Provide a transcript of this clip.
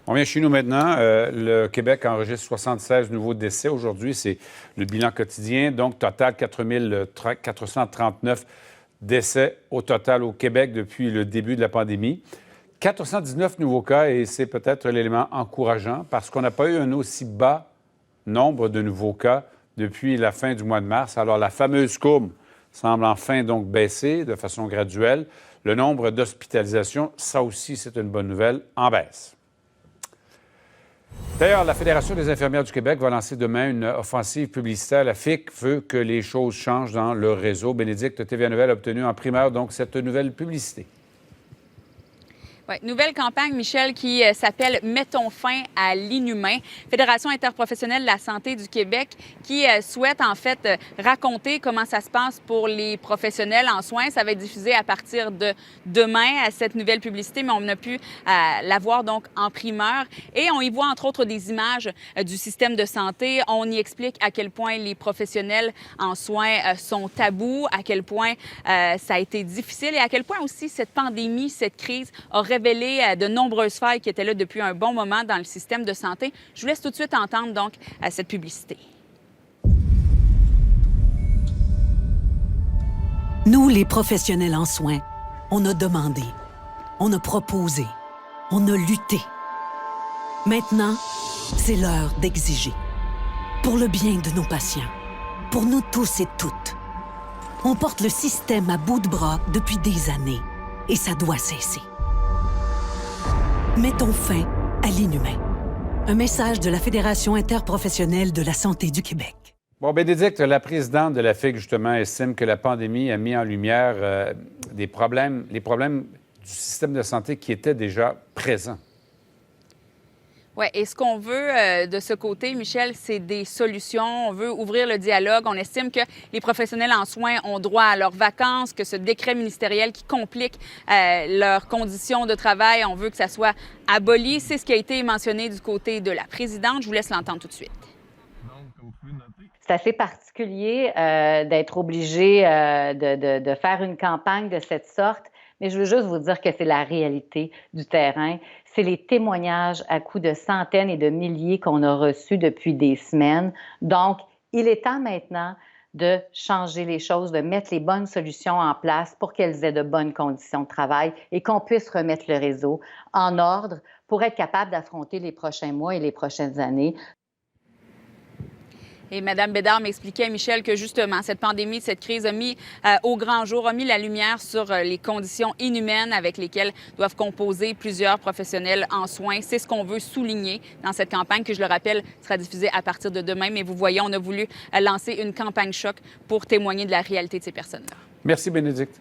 On vient chez nous maintenant. Le Québec enregistre 76 nouveaux décès. Aujourd'hui, c'est le bilan quotidien. Donc, total 4 439 décès au total au Québec depuis le début de la pandémie. 419 nouveaux cas, et c'est peut-être l'élément encourageant parce qu'on n'a pas eu un aussi bas nombre de nouveaux cas depuis la fin du mois de mars. Alors, la fameuse courbe semble enfin donc baisser de façon graduelle. Le nombre d'hospitalisations, ça aussi, c'est une bonne nouvelle, en baisse. D'ailleurs, la Fédération des infirmières du Québec va lancer demain une offensive publicitaire. La FIC veut que les choses changent dans leur réseau. Bénédicte, TVA Nouvelle a obtenu en primeur donc cette nouvelle publicité. Oui, nouvelle campagne, Michel, qui s'appelle « Mettons fin à l'inhumain ». Fédération interprofessionnelle de la santé du Québec qui souhaite en fait raconter comment ça se passe pour les professionnels en soins. Ça va être diffusé à partir de demain à cette nouvelle publicité, mais on a pu la voir donc en primeur. Et on y voit entre autres des images du système de santé. On y explique à quel point les professionnels en soins sont tabous, à quel point ça a été difficile et à quel point aussi cette pandémie, cette crise a révélé de nombreuses failles qui étaient là depuis un bon moment dans le système de santé. Je vous laisse tout de suite entendre donc cette publicité. Nous, les professionnels en soins, on a demandé, on a proposé, on a lutté. Maintenant, c'est l'heure d'exiger. Pour le bien de nos patients, pour nous tous et toutes. On porte le système à bout de bras depuis des années et ça doit cesser. Mettons fin à l'inhumain. Un message de la Fédération interprofessionnelle de la santé du Québec. Bon, Bénédicte, la présidente de la FIC, justement, estime que la pandémie a mis en lumière les problèmes du système de santé qui étaient déjà présents. Oui, et ce qu'on veut de ce côté, Michel, c'est des solutions. On veut ouvrir le dialogue. On estime que les professionnels en soins ont droit à leurs vacances, que ce décret ministériel qui complique leurs conditions de travail, on veut que ça soit aboli. C'est ce qui a été mentionné du côté de la présidente. Je vous laisse l'entendre tout de suite. C'est assez particulier d'être obligé de faire une campagne de cette sorte, mais je veux juste vous dire que c'est la réalité du terrain. C'est les témoignages à coups de centaines et de milliers qu'on a reçus depuis des semaines. Donc, il est temps maintenant de changer les choses, de mettre les bonnes solutions en place pour qu'elles aient de bonnes conditions de travail et qu'on puisse remettre le réseau en ordre pour être capable d'affronter les prochains mois et les prochaines années. Et Mme Bédard m'expliquait à Michel que justement, cette pandémie, cette crise a mis au grand jour, a mis la lumière sur les conditions inhumaines avec lesquelles doivent composer plusieurs professionnels en soins. C'est ce qu'on veut souligner dans cette campagne qui, je le rappelle, sera diffusée à partir de demain. Mais vous voyez, on a voulu lancer une campagne choc pour témoigner de la réalité de ces personnes-là. Merci, Bénédicte.